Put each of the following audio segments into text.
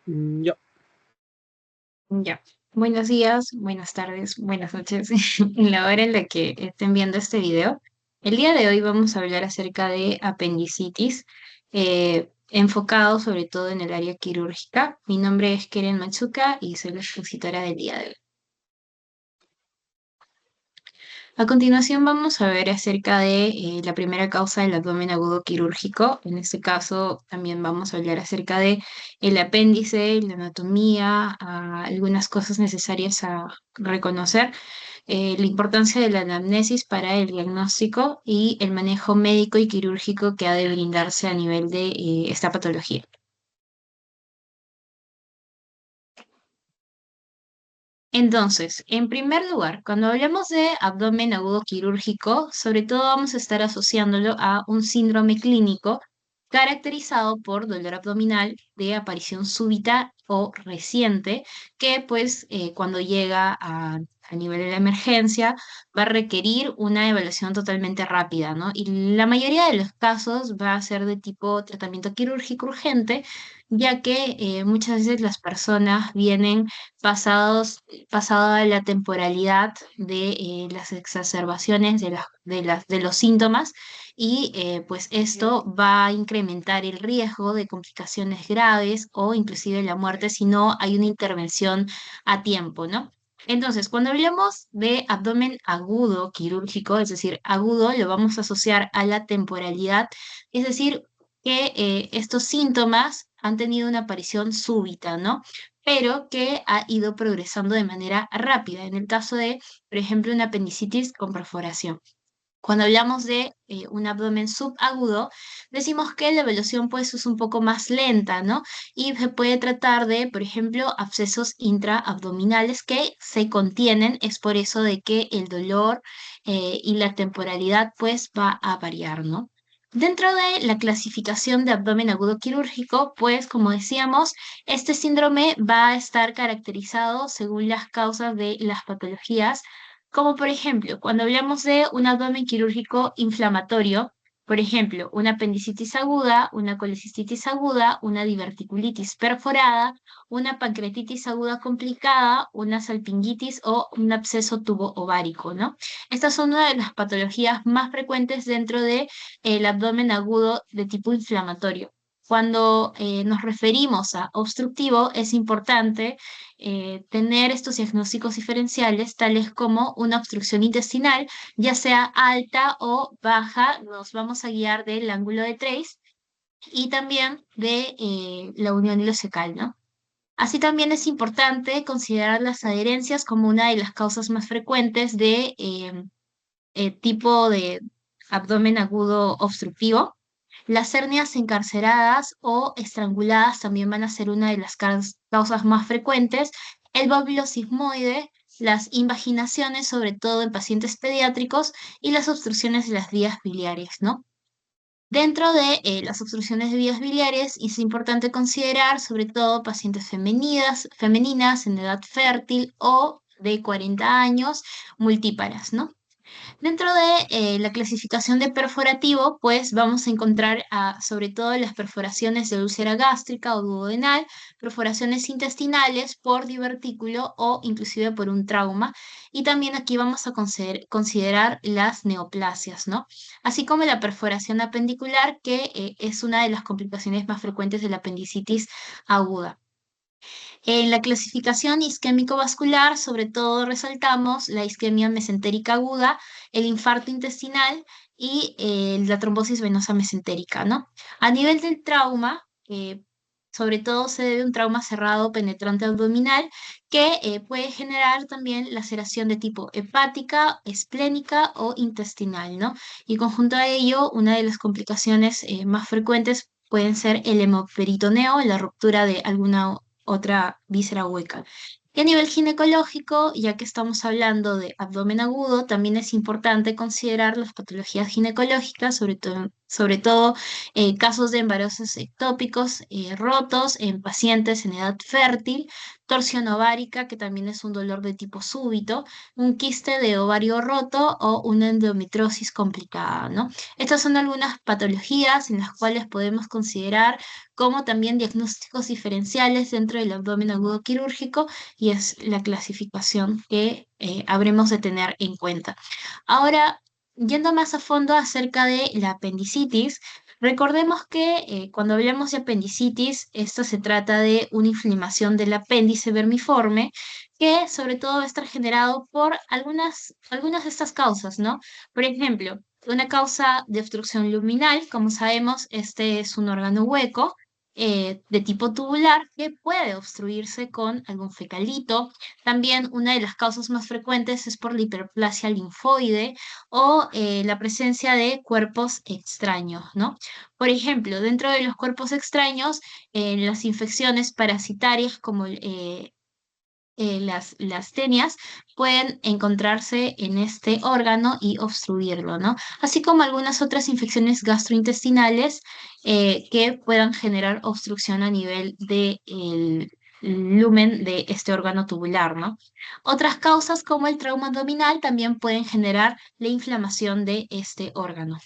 Ya. Ya. Buenos días, buenas tardes, buenas noches, en la hora en la que estén viendo este video. El día de hoy vamos a hablar acerca de apendicitis, enfocado sobre todo en el área quirúrgica. Mi nombre es Keren Matsuka y soy la expositora del día de hoy. A continuación vamos a ver acerca de la primera causa del abdomen agudo quirúrgico. En este caso también vamos a hablar acerca de el apéndice, la anatomía, algunas cosas necesarias a reconocer, la importancia de la anamnesis para el diagnóstico y el manejo médico y quirúrgico que ha de brindarse a nivel de esta patología. Entonces, en primer lugar, cuando hablamos de abdomen agudo quirúrgico, sobre todo vamos a estar asociándolo a un síndrome clínico caracterizado por dolor abdominal de aparición súbita o reciente, que pues cuando llega a nivel de la emergencia va a requerir una evaluación totalmente rápida, ¿no? Y la mayoría de los casos va a ser de tipo tratamiento quirúrgico urgente, ya que muchas veces las personas vienen pasada la temporalidad de las exacerbaciones de los síntomas y pues esto va a incrementar el riesgo de complicaciones graves o inclusive la muerte si no hay una intervención a tiempo, ¿no? Entonces, cuando hablamos de abdomen agudo quirúrgico, es decir, agudo, lo vamos a asociar a la temporalidad, es decir, que estos síntomas han tenido una aparición súbita, ¿no? Pero que ha ido progresando de manera rápida. En el caso de, por ejemplo, una apendicitis con perforación. Cuando hablamos de un abdomen subagudo, decimos que la evolución pues es un poco más lenta, ¿no? Y se puede tratar de, por ejemplo, abscesos intraabdominales que se contienen, es por eso de que el dolor y la temporalidad pues va a variar, ¿no? Dentro de la clasificación de abdomen agudo quirúrgico, pues como decíamos, este síndrome va a estar caracterizado según las causas de las patologías, como por ejemplo, cuando hablamos de un abdomen quirúrgico inflamatorio, por ejemplo, una apendicitis aguda, una colecistitis aguda, una diverticulitis perforada, una pancreatitis aguda complicada, una salpingitis o un absceso tubo ovárico, ¿no? Estas son una de las patologías más frecuentes dentro de el abdomen agudo de tipo inflamatorio. Cuando nos referimos a obstructivo, es importante tener estos diagnósticos diferenciales, tales como una obstrucción intestinal, ya sea alta o baja, nos vamos a guiar del ángulo de Trace y también de la unión ileocecal, ¿no? Así también es importante considerar las adherencias como una de las causas más frecuentes de tipo de abdomen agudo obstructivo. Las hernias encarceradas o estranguladas también van a ser una de las causas más frecuentes. El bóbulo sigmoide, las invaginaciones, sobre todo en pacientes pediátricos, y las obstrucciones de las vías biliares, ¿no? Dentro de las obstrucciones de vías biliares es importante considerar sobre todo pacientes femeninas en edad fértil o de 40 años, multíparas, ¿no? Dentro de la clasificación de perforativo, pues vamos a encontrar sobre todo las perforaciones de úlcera gástrica o duodenal, perforaciones intestinales por divertículo o inclusive por un trauma. Y también aquí vamos a considerar las neoplasias, ¿no? Así como la perforación apendicular, que es una de las complicaciones más frecuentes de la apendicitis aguda. En la clasificación isquémico-vascular, sobre todo resaltamos la isquemia mesentérica aguda, el infarto intestinal y la trombosis venosa mesentérica, ¿no? A nivel del trauma, sobre todo se debe a un trauma cerrado penetrante abdominal que puede generar también laceración de tipo hepática, esplénica o intestinal, ¿no? Y conjunto a ello, una de las complicaciones más frecuentes pueden ser el hemoperitoneo, la ruptura de alguna otra víscera hueca. Y a nivel ginecológico, ya que estamos hablando de abdomen agudo, también es importante considerar las patologías ginecológicas, sobre todo sobre todo casos de embarazos ectópicos rotos en pacientes en edad fértil, torsión ovárica, que también es un dolor de tipo súbito, un quiste de ovario roto o una endometriosis complicada, ¿no? Estas son algunas patologías en las cuales podemos considerar como también diagnósticos diferenciales dentro del abdomen agudo quirúrgico y es la clasificación que habremos de tener en cuenta. Ahora, yendo más a fondo acerca de la apendicitis, recordemos que cuando hablamos de apendicitis, esto se trata de una inflamación del apéndice vermiforme que sobre todo va a estar generado por algunas de estas causas, ¿no? Por ejemplo, una causa de obstrucción luminal, como sabemos, este es un órgano hueco de tipo tubular que puede obstruirse con algún fecalito. También una de las causas más frecuentes es por la hiperplasia linfoide o la presencia de cuerpos extraños, ¿no? Por ejemplo, dentro de los cuerpos extraños, las infecciones parasitarias como las tenias pueden encontrarse en este órgano y obstruirlo, ¿no? Así como algunas otras infecciones gastrointestinales que puedan generar obstrucción a nivel del lumen de este órgano tubular, ¿no? Otras causas como el trauma abdominal también pueden generar la inflamación de este órgano.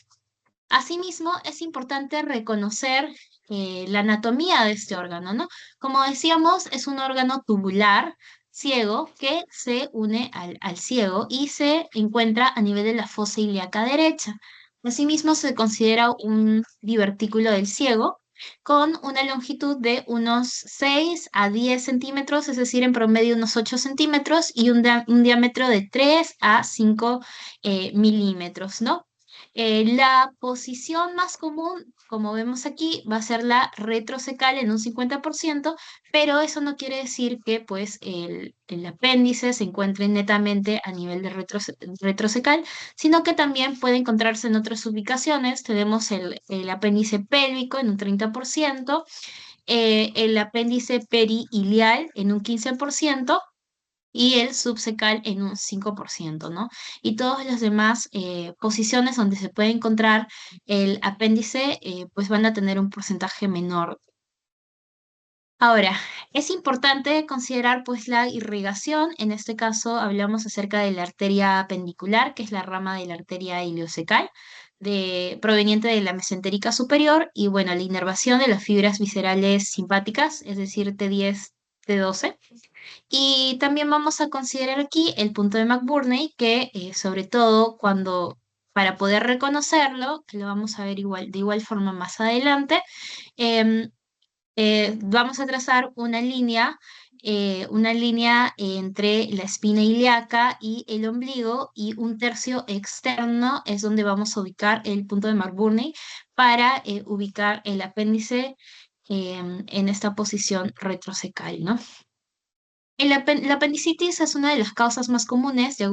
Asimismo, es importante reconocer la anatomía de este órgano, ¿no? Como decíamos, es un órgano tubular ciego que se une al ciego y se encuentra a nivel de la fosa ilíaca derecha. Asimismo, se considera un divertículo del ciego con una longitud de unos 6 a 10 centímetros, es decir, en promedio unos 8 centímetros y un diámetro de 3 a 5 milímetros, ¿no? La posición más común, como vemos aquí, va a ser la retrocecal en un 50%, pero eso no quiere decir que pues el apéndice se encuentre netamente a nivel de retrocecal, sino que también puede encontrarse en otras ubicaciones. Tenemos el apéndice pélvico en un 30%, el apéndice periilial en un 15%, y el subsecal en un 5%, ¿no? Y todas las demás posiciones donde se puede encontrar el apéndice, pues van a tener un porcentaje menor. Ahora, es importante considerar pues la irrigación. En este caso hablamos acerca de la arteria apendicular, que es la rama de la arteria iliocecal, proveniente de la mesentérica superior, y bueno, la inervación de las fibras viscerales simpáticas, es decir, T10, T12. Y también vamos a considerar aquí el punto de McBurney, que sobre todo para poder reconocerlo, que lo vamos a ver igual, de igual forma más adelante, em, vamos a trazar una línea entre la espina ilíaca y el ombligo, y un tercio externo es donde vamos a ubicar el punto de McBurney para ubicar el apéndice en esta posición retrocecal, ¿no? La apendicitis es una de las causas más comunes de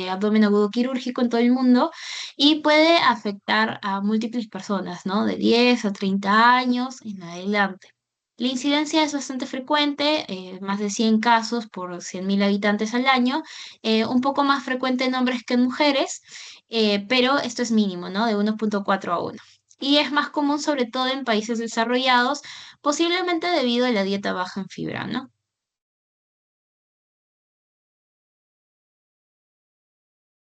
abdomen agudo quirúrgico en todo el mundo y puede afectar a múltiples personas, ¿no? De 10 a 30 años en adelante. La incidencia es bastante frecuente, más de 100 casos por 100.000 habitantes al año, un poco más frecuente en hombres que en mujeres, pero esto es mínimo, ¿no? De 1,4 a 1. Y es más común sobre todo en países desarrollados, posiblemente debido a la dieta baja en fibra, ¿no?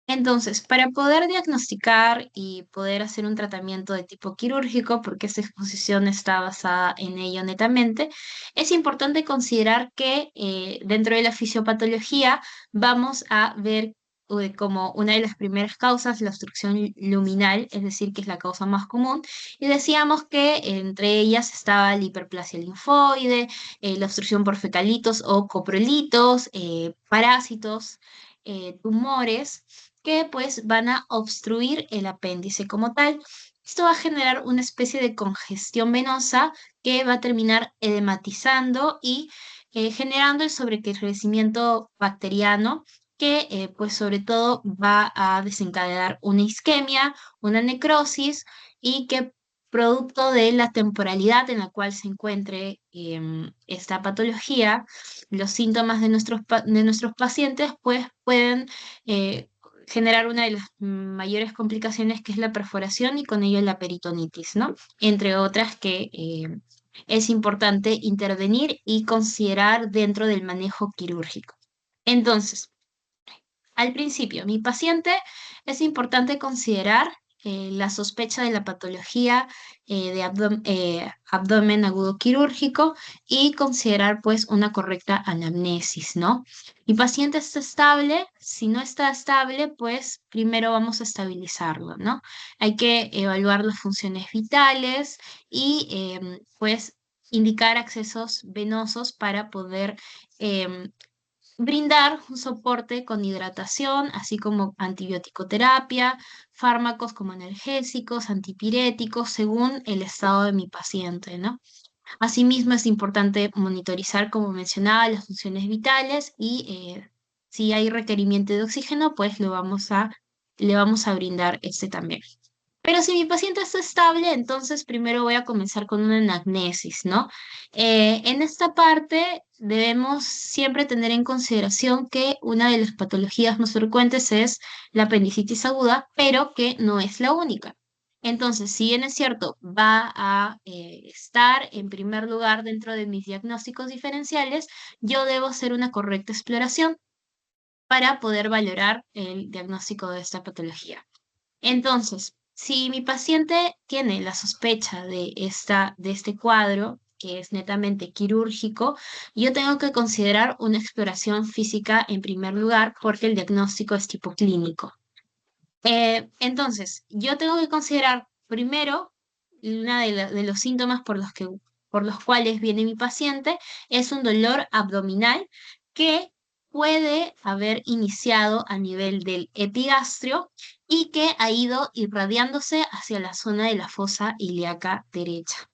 Entonces, para poder diagnosticar y poder hacer un tratamiento de tipo quirúrgico, porque esta exposición está basada en ello netamente, es importante considerar que dentro de la fisiopatología vamos a ver como una de las primeras causas la obstrucción luminal, es decir, que es la causa más común, y decíamos que entre ellas estaba la hiperplasia linfoide, la obstrucción por fecalitos o coprolitos, parásitos, tumores que pues van a obstruir el apéndice como tal. Esto va a generar una especie de congestión venosa que va a terminar edematizando y generando el sobrecrecimiento bacteriano que pues sobre todo va a desencadenar una isquemia, una necrosis y que producto de la temporalidad en la cual se encuentre esta patología, los síntomas de nuestros pacientes pues pueden generar una de las mayores complicaciones que es la perforación y con ello la peritonitis, ¿no? Entre otras que es importante intervenir y considerar dentro del manejo quirúrgico. Entonces, al principio, mi paciente es importante considerar la sospecha de la patología de abdomen agudo quirúrgico y considerar pues una correcta anamnesis, ¿no? Mi paciente está estable, si no está estable, pues primero vamos a estabilizarlo, ¿no? Hay que evaluar las funciones vitales y pues indicar accesos venosos para poder em, brindar un soporte con hidratación, así como antibiótico-terapia, fármacos como analgésicos, antipiréticos, según el estado de mi paciente, ¿no? Asimismo, es importante monitorizar, como mencionaba, las funciones vitales y si hay requerimiento de oxígeno, pues le vamos a brindar este también. Pero si mi paciente está estable, entonces primero voy a comenzar con una anamnesis, ¿no? En esta parte debemos siempre tener en consideración que una de las patologías más frecuentes es la apendicitis aguda, pero que no es la única. Entonces, si bien es cierto, va a estar en primer lugar dentro de mis diagnósticos diferenciales, yo debo hacer una correcta exploración para poder valorar el diagnóstico de esta patología. Entonces, si mi paciente tiene la sospecha de este cuadro, que es netamente quirúrgico, yo tengo que considerar una exploración física en primer lugar porque el diagnóstico es tipo clínico. Entonces, yo tengo que considerar primero una de los síntomas por los cuales viene mi paciente es un dolor abdominal que puede haber iniciado a nivel del epigastrio y que ha ido irradiándose hacia la zona de la fosa ilíaca derecha.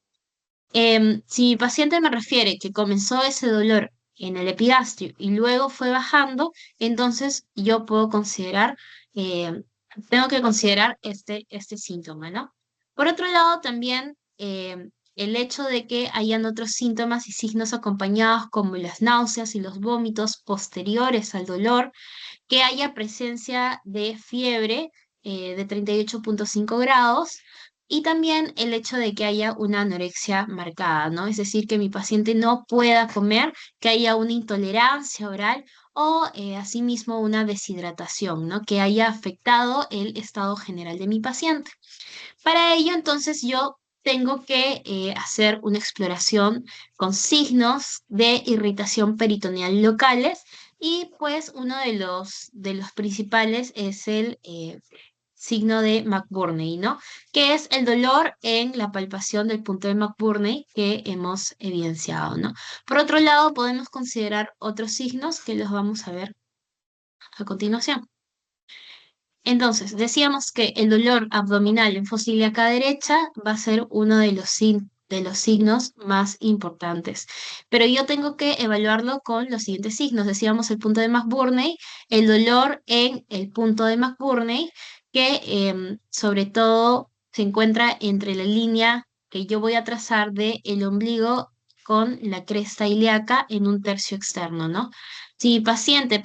Si mi paciente me refiere que comenzó ese dolor en el epigastrio y luego fue bajando, entonces yo puedo considerar, tengo que considerar este síntoma, ¿no? Por otro lado, también el hecho de que hayan otros síntomas y signos acompañados como las náuseas y los vómitos posteriores al dolor, que haya presencia de fiebre de 38,5 grados y también el hecho de que haya una anorexia marcada, ¿no? Es decir, que mi paciente no pueda comer, que haya una intolerancia oral o asimismo una deshidratación, ¿no? Que haya afectado el estado general de mi paciente. Para ello, entonces, yo tengo que hacer una exploración con signos de irritación peritoneal locales y pues uno de los principales es el signo de McBurney, ¿no? Que es el dolor en la palpación del punto de McBurney que hemos evidenciado, ¿no? Por otro lado, podemos considerar otros signos que los vamos a ver a continuación. Entonces, decíamos que el dolor abdominal en fosa ilíaca derecha va a ser uno de de los signos más importantes. Pero yo tengo que evaluarlo con los siguientes signos. Decíamos el punto de McBurney, el dolor en el punto de McBurney, que sobre todo se encuentra entre la línea que yo voy a trazar de el ombligo con la cresta ilíaca en un tercio externo, ¿no? Si mi paciente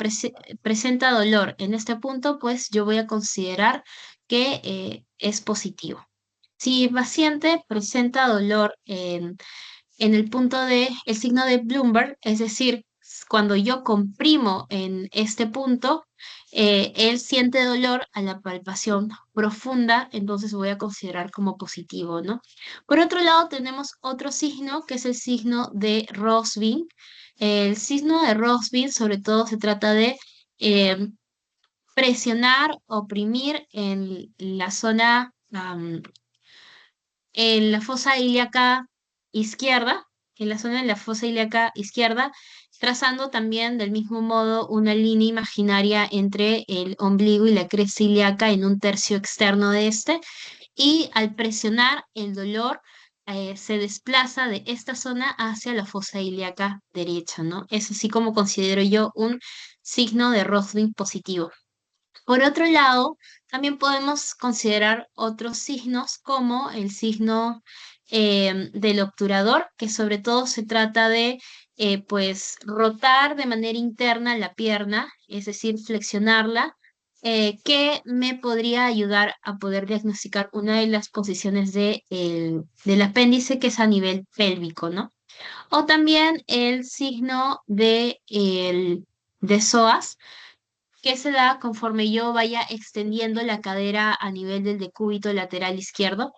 presenta dolor en este punto, pues yo voy a considerar que es positivo. Si mi paciente presenta dolor en el punto de el signo de Bloomberg, es decir, cuando yo comprimo en este punto, él siente dolor a la palpación profunda, entonces voy a considerar como positivo, ¿no? Por otro lado, tenemos otro signo que es el signo de Rossby. El signo de Rossby sobre todo se trata de eh, presionar, oprimir en la zona en la fosa ilíaca izquierda, en la zona de la fosa ilíaca izquierda, trazando también del mismo modo una línea imaginaria entre el ombligo y la cresta ilíaca en un tercio externo de este, y al presionar el dolor se desplaza de esta zona hacia la fosa ilíaca derecha, ¿no? Es así como considero yo un signo de Rothwing positivo. Por otro lado, también podemos considerar otros signos como el signo del obturador, que sobre todo se trata de pues rotar de manera interna la pierna, es decir, flexionarla que me podría ayudar a poder diagnosticar una de las posiciones del apéndice que es a nivel pélvico, ¿no? O también el signo de psoas, que se da conforme yo vaya extendiendo la cadera a nivel del decúbito lateral izquierdo,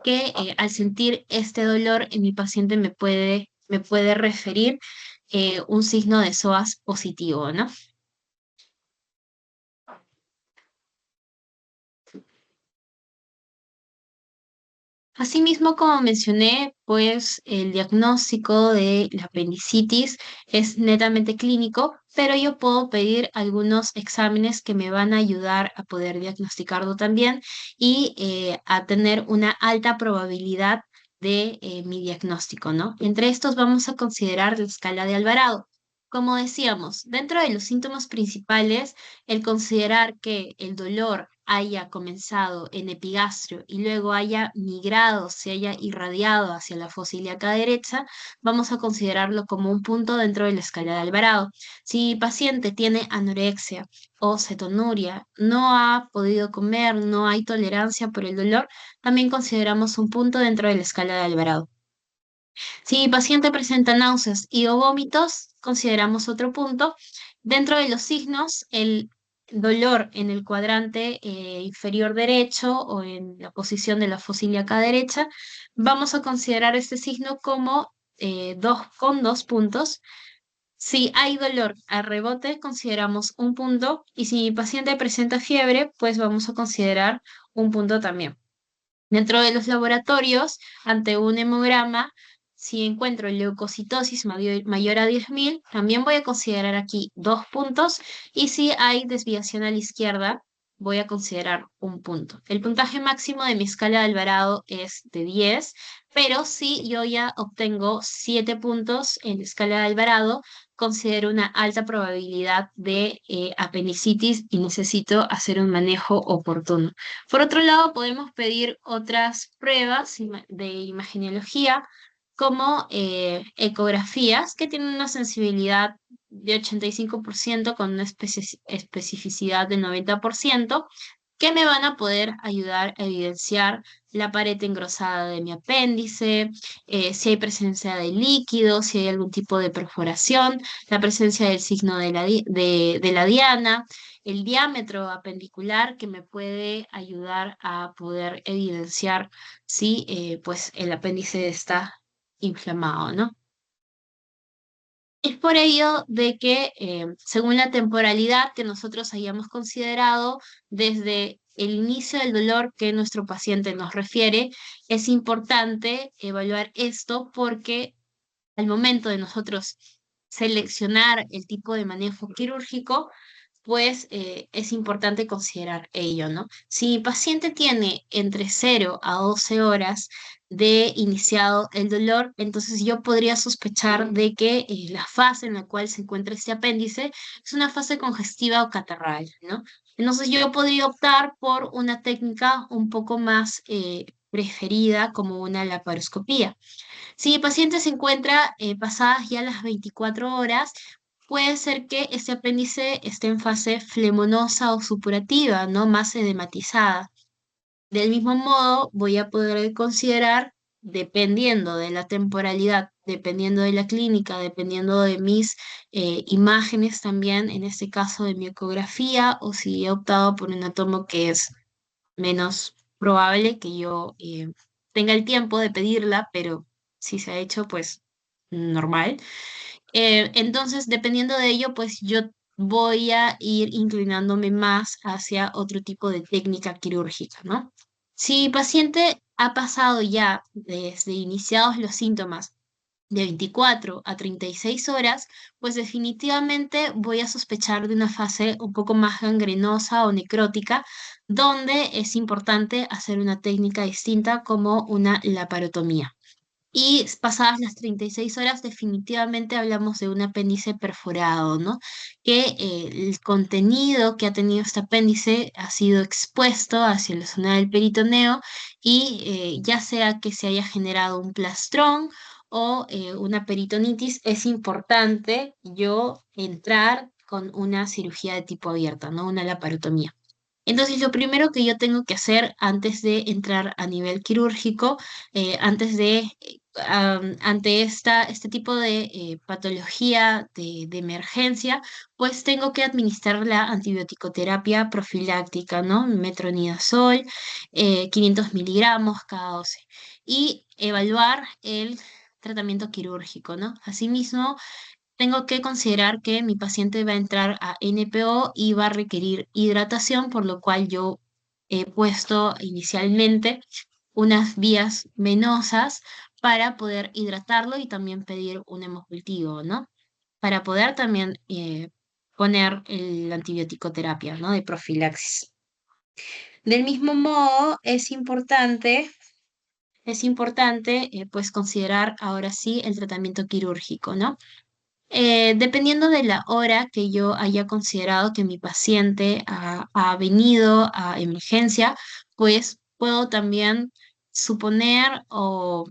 que al sentir este dolor en mi paciente me puede referir un signo de psoas positivo, ¿no? Asimismo, como mencioné, pues el diagnóstico de la apendicitis es netamente clínico, pero yo puedo pedir algunos exámenes que me van a ayudar a poder diagnosticarlo también y a tener una alta probabilidad de mi diagnóstico, ¿no? Entre estos vamos a considerar la escala de Alvarado. Como decíamos, dentro de los síntomas principales, el considerar que el dolor haya comenzado en epigastrio y luego haya migrado, se haya irradiado hacia la fosa ilíaca derecha, vamos a considerarlo como un punto dentro de la escala de Alvarado. Si el paciente tiene anorexia o cetonuria, no ha podido comer, no hay tolerancia por el dolor, también consideramos un punto dentro de la escala de Alvarado. Si el paciente presenta náuseas y o vómitos, consideramos otro punto. Dentro de los signos, el dolor en el cuadrante inferior derecho o en la posición de la fosa ilíaca derecha, vamos a considerar este signo como con 2 puntos. Si hay dolor a rebote, consideramos un punto y si el paciente presenta fiebre, pues vamos a considerar un punto también. Dentro de los laboratorios, ante un hemograma, si encuentro leucocitosis mayor a 10.000, también voy a considerar aquí 2 puntos y si hay desviación a la izquierda, voy a considerar un punto. El puntaje máximo de mi escala de Alvarado es de 10, pero si yo ya obtengo 7 puntos en la escala de Alvarado, considero una alta probabilidad de apendicitis y necesito hacer un manejo oportuno. Por otro lado, podemos pedir otras pruebas de imagenología como ecografías que tienen una sensibilidad de 85% con una especificidad de 90%, que me van a poder ayudar a evidenciar la pared engrosada de mi apéndice, si hay presencia de líquido, si hay algún tipo de perforación, la presencia del signo de la diana, el diámetro apendicular que me puede ayudar a poder evidenciar si pues el apéndice está inflamado, ¿no? Es por ello de que, según la temporalidad que nosotros hayamos considerado desde el inicio del dolor que nuestro paciente nos refiere, es importante evaluar esto porque al momento de nosotros seleccionar el tipo de manejo quirúrgico, pues es importante considerar ello, ¿no? Si mi paciente tiene entre 0 a 12 horas de iniciado el dolor, entonces yo podría sospechar de que la fase en la cual se encuentra este apéndice es una fase congestiva o catarral, ¿no? Entonces yo podría optar por una técnica un poco más preferida como una laparoscopía. Si el paciente se encuentra pasadas ya las 24 horas, puede ser que este apéndice esté en fase flemonosa o supurativa, ¿no? Más edematizada. Del mismo modo, voy a poder considerar, dependiendo de la temporalidad, dependiendo de la clínica, dependiendo de mis imágenes también, en este caso de mi ecografía, o si he optado por un tomo que es menos probable que yo tenga el tiempo de pedirla, pero si se ha hecho, pues normal. Entonces, dependiendo de ello, pues yo voy a ir inclinándome más hacia otro tipo de técnica quirúrgica, ¿no? Si el paciente ha pasado ya desde iniciados los síntomas de 24 a 36 horas, pues definitivamente voy a sospechar de una fase un poco más gangrenosa o necrótica, donde es importante hacer una técnica distinta como una laparotomía. Y pasadas las 36 horas, definitivamente hablamos de un apéndice perforado, ¿no? Que el contenido que ha tenido este apéndice ha sido expuesto hacia la zona del peritoneo y ya sea que se haya generado un plastrón o una peritonitis, es importante yo entrar con una cirugía de tipo abierta, ¿no? Una laparotomía. Entonces, lo primero que yo tengo que hacer antes de entrar a nivel quirúrgico, antes de, ante este tipo de patología de emergencia, pues tengo que administrar la antibiótico-terapia profiláctica, ¿no? Metronidazol, 500 miligramos cada 12, y evaluar el tratamiento quirúrgico, ¿no? Asimismo, tengo que considerar que mi paciente va a entrar a NPO y va a requerir hidratación, por lo cual yo he puesto inicialmente unas vías venosas para poder hidratarlo y también pedir un hemocultivo, ¿no? Para poder también poner el antibiótico terapia, ¿no? De profilaxis. Del mismo modo, es importante pues considerar ahora sí el tratamiento quirúrgico, ¿no? Dependiendo de la hora que yo haya considerado que mi paciente ha venido a emergencia, pues puedo también suponer o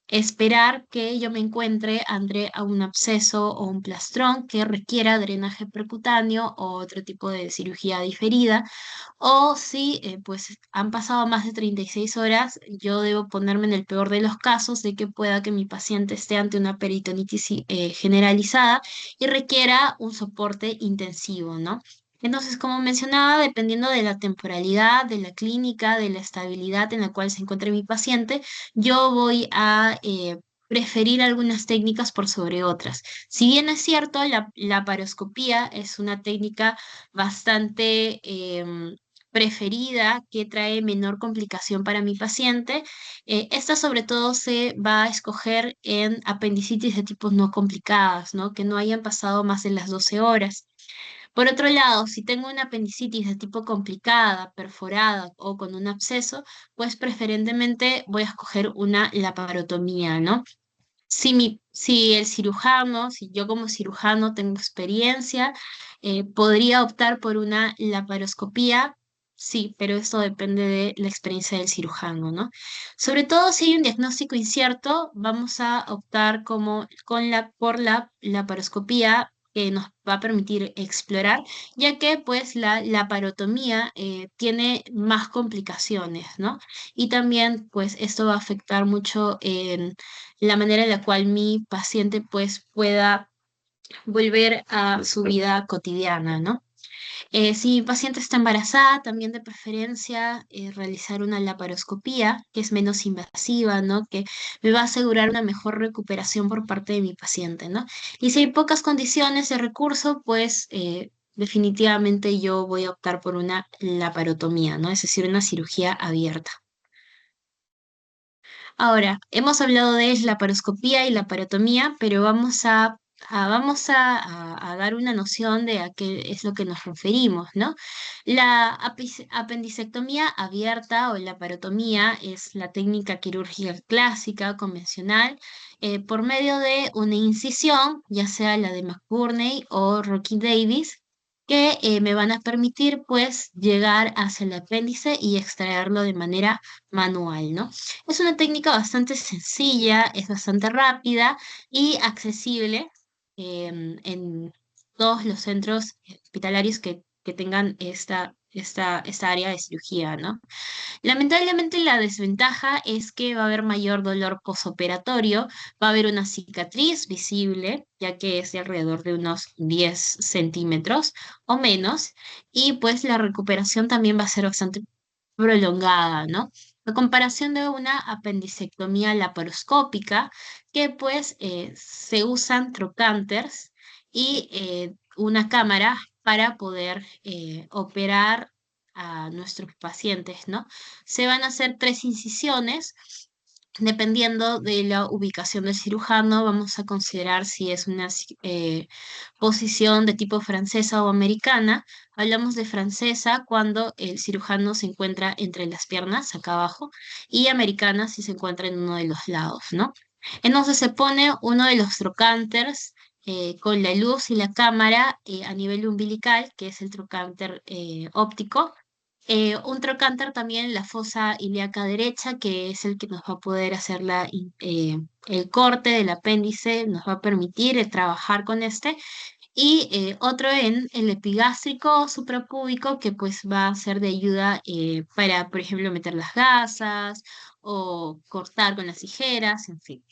esperar que yo me encuentre ante a un absceso o un plastrón que requiera drenaje percutáneo o otro tipo de cirugía diferida. O si pues han pasado más de 36 horas, yo debo ponerme en el peor de los casos de que pueda que mi paciente esté ante una peritonitis generalizada y requiera un soporte intensivo, ¿no? Entonces, como mencionaba, dependiendo de la temporalidad, de la clínica, de la estabilidad en la cual se encuentre mi paciente, yo voy a preferir algunas técnicas por sobre otras. Si bien es cierto, la paroscopía es una técnica bastante preferida que trae menor complicación para mi paciente. Esta sobre todo se va a escoger en apendicitis de tipos no complicadas, ¿no? Que no hayan pasado más de las 12 horas. Por otro lado, si tengo una apendicitis de tipo complicada, perforada o con un absceso, pues preferentemente voy a escoger una laparotomía, ¿no? Si el cirujano, si yo como cirujano tengo experiencia, podría optar por una laparoscopía, sí, pero esto depende de la experiencia del cirujano, ¿no? Sobre todo si hay un diagnóstico incierto, vamos a optar por la laparoscopía que nos va a permitir explorar, ya que pues la laparotomía tiene más complicaciones, ¿no? Y también pues esto va a afectar mucho en la manera en la cual mi paciente pues pueda volver a su vida cotidiana, ¿no? Si mi paciente está embarazada, también de preferencia realizar una laparoscopía, que es menos invasiva, ¿no? Que me va a asegurar una mejor recuperación por parte de mi paciente, ¿no? Y si hay pocas condiciones de recurso, pues definitivamente yo voy a optar por una laparotomía, ¿no? Es decir, una cirugía abierta. Ahora, hemos hablado de la paroscopía y la parotomía, pero vamos a dar una noción de a qué es lo que nos referimos, ¿no? La apendicectomía abierta o la parotomía es la técnica quirúrgica clásica, convencional, por medio de una incisión, ya sea la de McBurney o Rocky Davis, que me van a permitir pues llegar hacia el apéndice y extraerlo de manera manual, ¿no? Es una técnica bastante sencilla, es bastante rápida y accesible en todos los centros hospitalarios que tengan esta área de cirugía, ¿no? Lamentablemente la desventaja es que va a haber mayor dolor posoperatorio, va a haber una cicatriz visible, ya que es de alrededor de unos 10 centímetros o menos, y pues la recuperación también va a ser bastante prolongada, ¿no? A comparación de una apendicectomía laparoscópica, que pues se usan trocánters y una cámara para poder operar a nuestros pacientes, ¿no? Se van a hacer 3 incisiones. Dependiendo de la ubicación del cirujano, vamos a considerar si es una posición de tipo francesa o americana. Hablamos de francesa cuando el cirujano se encuentra entre las piernas, acá abajo, y americana si se encuentra en uno de los lados, ¿no? Entonces se pone uno de los trocánters con la luz y la cámara a nivel umbilical, que es el trocánter óptico. Un trocánter también en la fosa ilíaca derecha, que es el que nos va a poder hacer el corte del apéndice, nos va a permitir trabajar con este. y otro en el epigástrico o suprapúbico que pues va a ser de ayuda para, por ejemplo, meter las gasas o cortar con las tijeras, en fin.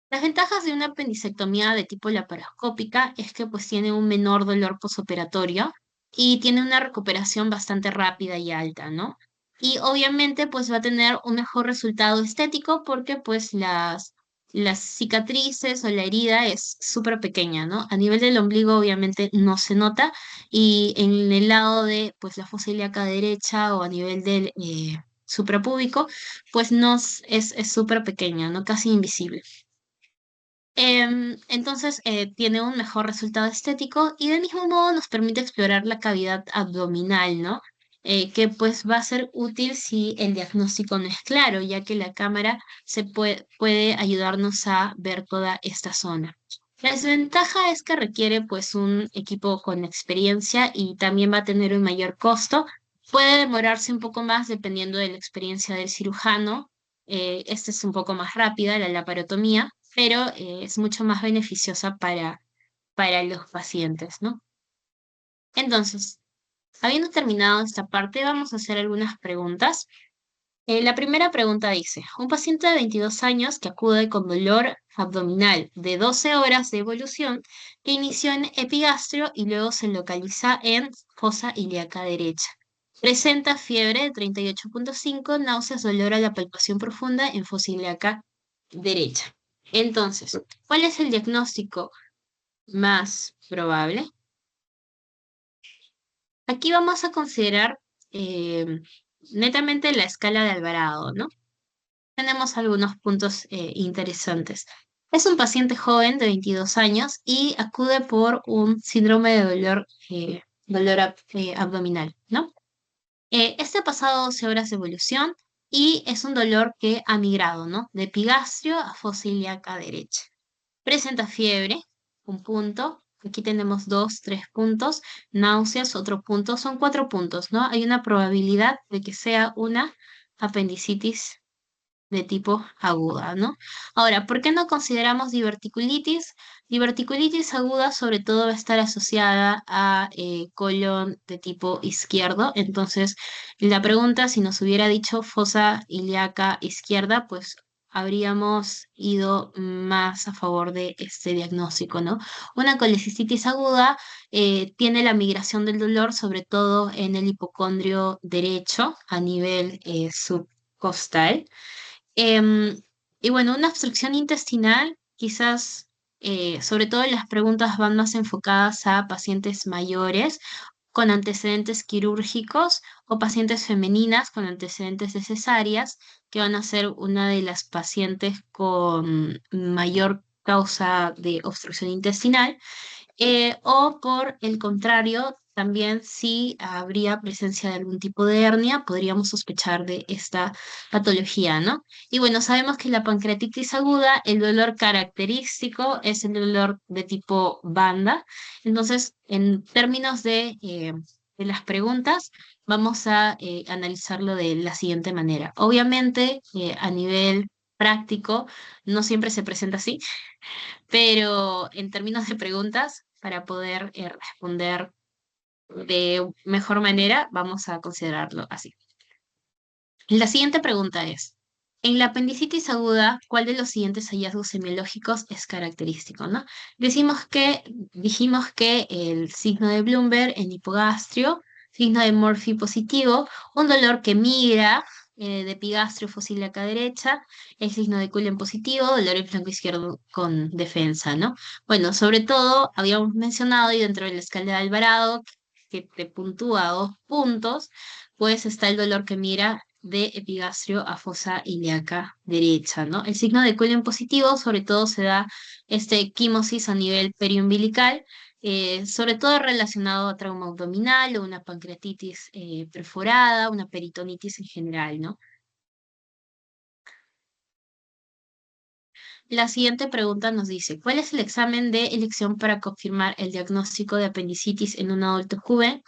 Las ventajas de una apendicectomía de tipo laparoscópica es que pues tiene un menor dolor posoperatorio y tiene una recuperación bastante rápida y alta, ¿no? Y obviamente pues va a tener un mejor resultado estético porque pues las cicatrices o la herida es súper pequeña, ¿no? A nivel del ombligo obviamente no se nota y en el lado de pues la fosa ilíaca derecha o a nivel del suprapúbico pues no es súper pequeña, ¿no? Casi invisible. Entonces tiene un mejor resultado estético y del mismo modo nos permite explorar la cavidad abdominal, ¿no? Que pues va a ser útil si el diagnóstico no es claro, ya que la cámara puede ayudarnos a ver toda esta zona. La desventaja es que requiere pues un equipo con experiencia y también va a tener un mayor costo. Puede demorarse un poco más dependiendo de la experiencia del cirujano. Esta es un poco más rápida, la laparotomía, pero es mucho más beneficiosa para los pacientes, ¿no? Entonces, habiendo terminado esta parte, vamos a hacer algunas preguntas. La primera pregunta dice, un paciente de 22 años que acude con dolor abdominal de 12 horas de evolución que inició en epigastrio y luego se localiza en fosa ilíaca derecha. Presenta fiebre de 38,5, náuseas, dolor a la palpación profunda en fosa ilíaca derecha. Entonces, ¿cuál es el diagnóstico más probable? Aquí vamos a considerar eh, netamente la escala de Alvarado, ¿no? Tenemos algunos puntos interesantes. Es un paciente joven de 22 años y acude por un síndrome de dolor abdominal, ¿no? Este ha pasado 12 horas de evolución y es un dolor que ha migrado, ¿no? De epigastrio a fosa ilíaca derecha. Presenta fiebre, un punto. Aquí tenemos dos, tres puntos. Náuseas, otro punto. Son cuatro puntos, ¿no? Hay una probabilidad de que sea una apendicitis de tipo aguda, ¿no? Ahora, ¿por qué no consideramos diverticulitis? Diverticulitis aguda sobre todo va a estar asociada a colon de tipo izquierdo. Entonces, la pregunta, si nos hubiera dicho fosa ilíaca izquierda, pues habríamos ido más a favor de este diagnóstico, ¿no? Una colecistitis aguda tiene la migración del dolor sobre todo en el hipocondrio derecho a nivel subcostal. Em, y bueno, una obstrucción intestinal, quizás, sobre todo las preguntas van más enfocadas a pacientes mayores con antecedentes quirúrgicos o pacientes femeninas con antecedentes de cesáreas, que van a ser una de las pacientes con mayor causa de obstrucción intestinal. O por el contrario, también si habría presencia de algún tipo de hernia, podríamos sospechar de esta patología, ¿no? Y bueno, sabemos que la pancreatitis aguda, el dolor característico es el dolor de tipo banda. Entonces, en términos de las preguntas, vamos a analizarlo de la siguiente manera. Obviamente, a nivel práctico, no siempre se presenta así, pero en términos de preguntas, para poder responder de mejor manera, vamos a considerarlo así. La siguiente pregunta es, en la apendicitis aguda, ¿cuál de los siguientes hallazgos semiológicos es característico, ¿no? Dijimos que el signo de Bloomberg en hipogastrio, signo de Murphy positivo, un dolor que migra de epigastrio fosílica derecha, el signo de Cullen positivo, dolor en flanco izquierdo con defensa, ¿no? Bueno, sobre todo habíamos mencionado y dentro de la escala de Alvarado, que te puntúa 2 puntos, pues está el dolor que mira de epigastrio a fosa ilíaca derecha, ¿no? El signo de Cullen positivo sobre todo se da quimosis a nivel periumbilical, sobre todo relacionado a trauma abdominal o una pancreatitis perforada, una peritonitis en general, ¿no? La siguiente pregunta nos dice, ¿cuál es el examen de elección para confirmar el diagnóstico de apendicitis en un adulto joven?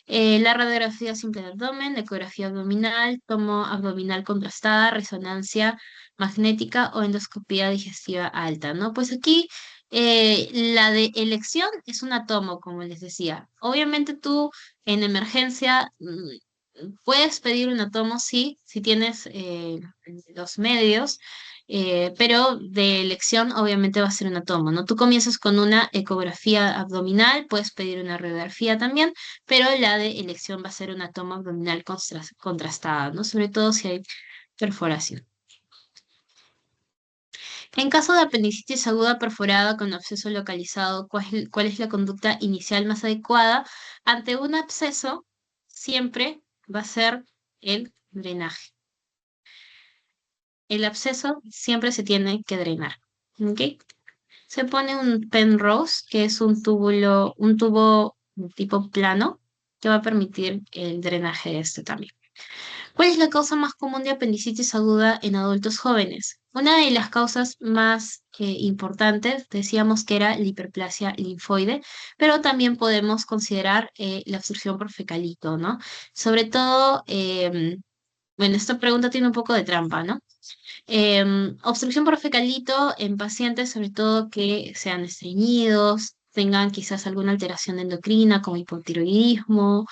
La radiografía simple de abdomen, ecografía abdominal, tomo abdominal contrastada, resonancia magnética o endoscopía digestiva alta, ¿no? Pues aquí La de elección es un atomo, como les decía. Obviamente tú en emergencia puedes pedir un atomo, sí, si tienes los medios, pero de elección obviamente va a ser un atomo, ¿no? Tú comienzas con una ecografía abdominal, puedes pedir una radiografía también, pero la de elección va a ser una toma abdominal contrastada, ¿no? Sobre todo si hay perforación. En caso de apendicitis aguda perforada con absceso localizado, ¿cuál es la conducta inicial más adecuada? Ante un absceso, siempre va a ser el drenaje. El absceso siempre se tiene que drenar. ¿Ok? Se pone un Penrose, que es un tubo tipo plano, que va a permitir el drenaje de este también. ¿Cuál es la causa más común de apendicitis aguda en adultos jóvenes? Una de las causas más importantes decíamos que era la hiperplasia linfoide, pero también podemos considerar la obstrucción por fecalito, ¿no? Sobre todo, bueno, esta pregunta tiene un poco de trampa, ¿no? Obstrucción por fecalito en pacientes, sobre todo que sean estreñidos, tengan quizás alguna alteración endocrina como hipotiroidismo,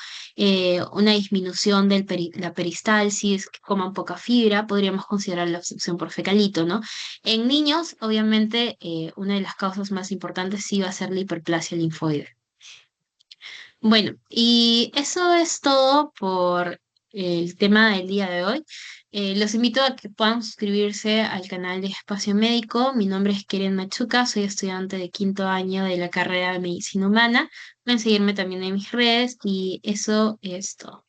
una disminución de la peristalsis, que coman poca fibra, podríamos considerar la obstrucción por fecalito, ¿no? En niños, obviamente, una de las causas más importantes sí va a ser la hiperplasia linfoide. Bueno, y eso es todo por el tema del día de hoy. Los invito a que puedan suscribirse al canal de Espacio Médico. Mi nombre es Keren Machuca, soy estudiante de quinto año de la carrera de Medicina Humana. Pueden seguirme también en mis redes y eso es todo.